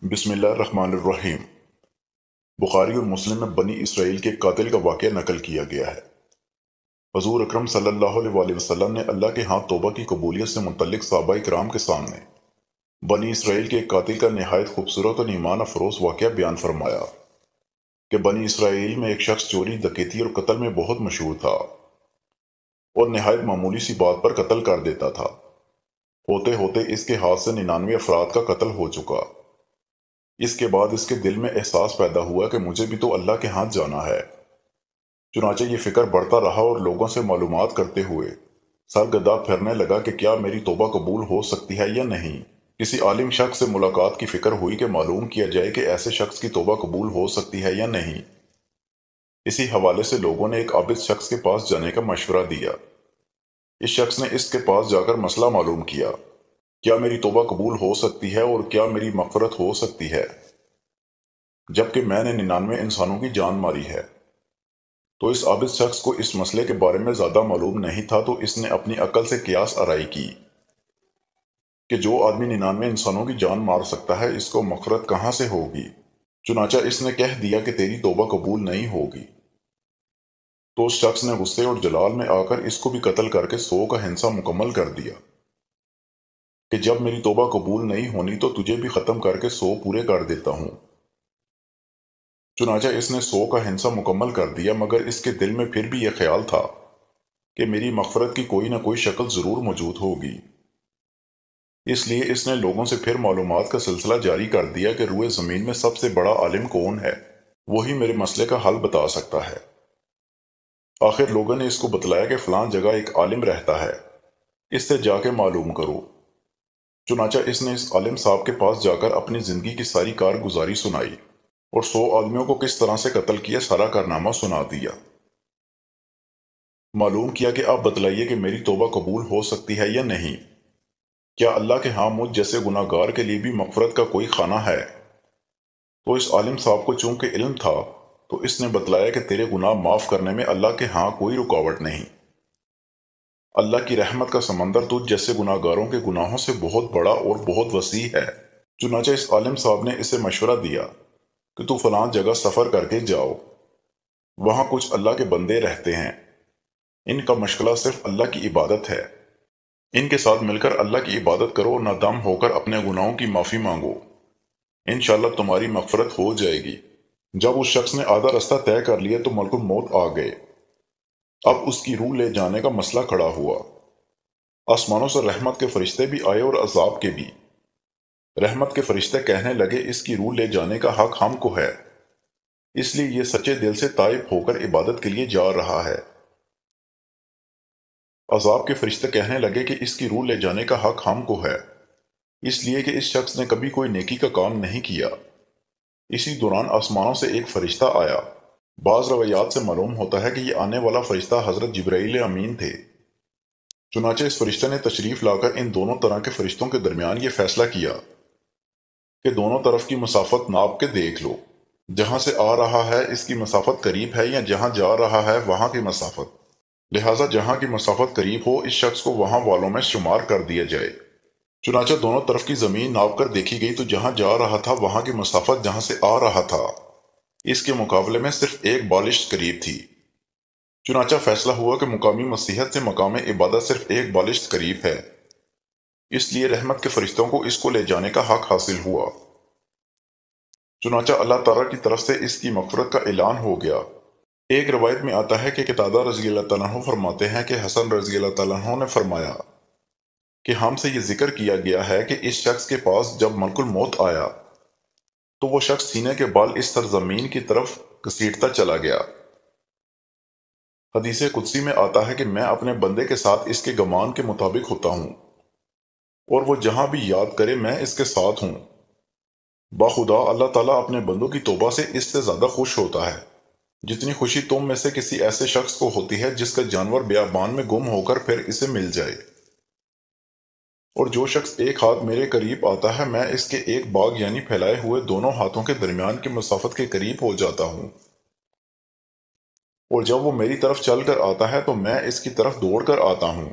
بسم اللہ الرحمن الرحیم۔ بخاری اور مسلم میں بنی اسرائیل کے قاتل کا واقعہ نقل کیا گیا ہے۔ حضور اکرم صلی اللہ علیہ وآلہ وسلم نے اللہ کے ہاں توبہ کی قبولیت سے متعلق صحابہ کرام کے سامنے بنی اسرائیل کے ایک قاتل کا نہایت خوبصورت اور ایمان افروز واقعہ بیان فرمایا کہ بنی اسرائیل میں ایک شخص چوری، ڈکیتی اور قتل میں بہت مشہور تھا اور نہایت معمولی سی بات پر قتل کر دیتا تھا۔ ہوتے ہوتے اس کے ہاتھ سے 99 افراد کا قتل ہو چکا۔ اس کے بعد اس کے دل میں احساس پیدا ہوا کہ مجھے بھی تو اللہ کے ہاتھ جانا ہے۔ چنانچہ یہ فکر بڑھتا رہا اور لوگوں سے معلومات کرتے ہوئے سرگردہ پھرنے لگا کہ کیا میری توبہ قبول ہو سکتی ہے یا نہیں۔ کسی عالم شخص سے ملاقات کی فکر ہوئی کہ معلوم کیا جائے کہ ایسے شخص کی توبہ قبول ہو سکتی ہے یا نہیں۔ اسی حوالے سے لوگوں نے ایک عابد شخص کے پاس جانے کا مشورہ دیا۔ اس شخص نے اس کے پاس جا کر مسئلہ معلوم کیا، کیا میری توبہ قبول ہو سکتی ہے اور کیا میری مغفرت ہو سکتی ہے، جبکہ میں نے 99 انسانوں کی جان ماری ہے۔ تو اس عابد شخص کو اس مسئلے کے بارے میں زیادہ معلوم نہیں تھا، تو اس نے اپنی عقل سے قیاس آرائی کی کہ جو آدمی 99 انسانوں کی جان مار سکتا ہے، اس کو مغفرت کہاں سے ہوگی۔ چنانچہ اس نے کہہ دیا کہ تیری توبہ قبول نہیں ہوگی۔ تو اس شخص نے غصے اور جلال میں آ کر اس کو بھی قتل کر کے 100 کا ہنسا مکمل کر دیا کہ جب میری توبہ قبول نہیں ہونی تو تجھے بھی ختم کر کے 100 پورے کر دیتا ہوں۔ چنانچہ اس نے 100 کا ہنسا مکمل کر دیا، مگر اس کے دل میں پھر بھی یہ خیال تھا کہ میری مغفرت کی کوئی نہ کوئی شکل ضرور موجود ہوگی۔ اس لیے اس نے لوگوں سے پھر معلومات کا سلسلہ جاری کر دیا کہ روئے زمین میں سب سے بڑا عالم کون ہے، وہی میرے مسئلے کا حل بتا سکتا ہے۔ آخر لوگوں نے اس کو بتلایا کہ فلاں جگہ ایک عالم رہتا ہے، اس سے جا کے معلوم کرو۔ چنانچہ اس نے اس عالم صاحب کے پاس جا کر اپنی زندگی کی ساری کارگزاری سنائی اور 100 آدمیوں کو کس طرح سے قتل کیا سارا کارنامہ سنا دیا۔ معلوم کیا کہ آپ بتلائیے کہ میری توبہ قبول ہو سکتی ہے یا نہیں۔ کیا اللہ کے ہاں مجھ جیسے گناہ گار کے لیے بھی مغفرت کا کوئی خانہ ہے؟ تو اس عالم صاحب کو چونکہ علم تھا، تو اس نے بتلایا کہ تیرے گناہ معاف کرنے میں اللہ کے ہاں کوئی رکاوٹ نہیں۔ اللہ کی رحمت کا سمندر تجھ جیسے گناہ گاروں کے گناہوں سے بہت بڑا اور بہت وسیع ہے۔ چنانچہ اس عالم صاحب نے اسے مشورہ دیا کہ تو فلاں جگہ سفر کر کے جاؤ، وہاں کچھ اللہ کے بندے رہتے ہیں، ان کا مشغلہ صرف اللہ کی عبادت ہے، ان کے ساتھ مل کر اللہ کی عبادت کرو اور نادم ہو کر اپنے گناہوں کی معافی مانگو، انشاءاللہ تمہاری مغفرت ہو جائے گی۔ جب اس شخص نے آدھا رستہ طے کر لیا تو ملک الموت آ گئے۔ اب اس کی روح لے جانے کا مسئلہ کھڑا ہوا۔ آسمانوں سے رحمت کے فرشتے بھی آئے اور عذاب کے بھی۔ رحمت کے فرشتے کہنے لگے اس کی روح لے جانے کا حق ہم کو ہے، اس لیے یہ سچے دل سے تائب ہو کر عبادت کے لیے جا رہا ہے۔ عذاب کے فرشتے کہنے لگے کہ اس کی روح لے جانے کا حق ہم کو ہے، اس لیے کہ اس شخص نے کبھی کوئی نیکی کا کام نہیں کیا۔ اسی دوران آسمانوں سے ایک فرشتہ آیا۔ بعض روایات سے معلوم ہوتا ہے کہ یہ آنے والا فرشتہ حضرت جبرائیل امین تھے۔ چنانچہ اس فرشتے نے تشریف لا کر ان دونوں طرح کے فرشتوں کے درمیان یہ فیصلہ کیا کہ دونوں طرف کی مسافت ناپ کے دیکھ لو، جہاں سے آ رہا ہے اس کی مسافت قریب ہے یا جہاں جا رہا ہے وہاں کی مسافت، لہٰذا جہاں کی مسافت قریب ہو اس شخص کو وہاں والوں میں شمار کر دیا جائے۔ چنانچہ دونوں طرف کی زمین ناپ کر دیکھی گئی تو جہاں جا رہا تھا وہاں کی مسافت جہاں سے آ رہا تھا اس کے مقابلے میں صرف ایک بالشت قریب تھی۔ چنانچہ فیصلہ ہوا کہ مقامی مسیحت سے مقام عبادت صرف ایک بالشت قریب ہے، اس لیے رحمت کے فرشتوں کو اس کو لے جانے کا حق حاصل ہوا۔ چنانچہ اللہ تعالیٰ کی طرف سے اس کی مغفرت کا اعلان ہو گیا۔ ایک روایت میں آتا ہے کہ قتادہ رضی اللہ تعالیٰ عنہ فرماتے ہیں کہ حسن رضی اللہ تعالیٰ عنہ نے فرمایا کہ ہم سے یہ ذکر کیا گیا ہے کہ اس شخص کے پاس جب ملک الموت آیا تو وہ شخص سینے کے بال اس سرزمین کی طرف گھسیٹتا چلا گیا۔ حدیث قدسی میں آتا ہے کہ میں اپنے بندے کے ساتھ اس کے گمان کے مطابق ہوتا ہوں، اور وہ جہاں بھی یاد کرے میں اس کے ساتھ ہوں۔ باخدا اللہ تعالیٰ اپنے بندوں کی توبہ سے اس سے زیادہ خوش ہوتا ہے جتنی خوشی تم میں سے کسی ایسے شخص کو ہوتی ہے جس کا جانور بیابان میں گم ہو کر پھر اسے مل جائے۔ اور جو شخص ایک ہاتھ میرے قریب آتا ہے میں اس کے ایک باغ یعنی پھیلائے ہوئے دونوں ہاتھوں کے درمیان کی مسافت کے قریب ہو جاتا ہوں، اور جب وہ میری طرف چل کر آتا ہے تو میں اس کی طرف دوڑ کر آتا ہوں۔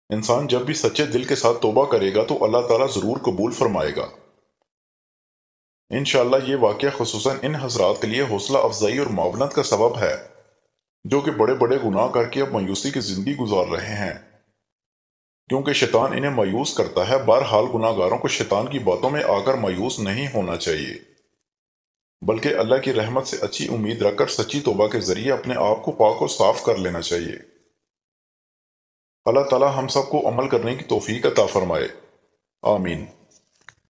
انسان جب بھی سچے دل کے ساتھ توبہ کرے گا تو اللہ تعالیٰ ضرور قبول فرمائے گا۔ انشاءاللہ یہ واقعہ خصوصاً ان حضرات کے لیے حوصلہ افزائی اور معاونت کا سبب ہے جو کہ بڑے بڑے گناہ کر کے اب مایوسی کی زندگی گزار رہے ہیں، کیونکہ شیطان انہیں مایوس کرتا ہے۔ بہرحال گناہ گاروں کو شیطان کی باتوں میں آ کر مایوس نہیں ہونا چاہیے، بلکہ اللہ کی رحمت سے اچھی امید رکھ کر سچی توبہ کے ذریعے اپنے آپ کو پاک اور صاف کر لینا چاہیے۔ اللہ تعالی ہم سب کو عمل کرنے کی توفیق عطا فرمائے، آمین۔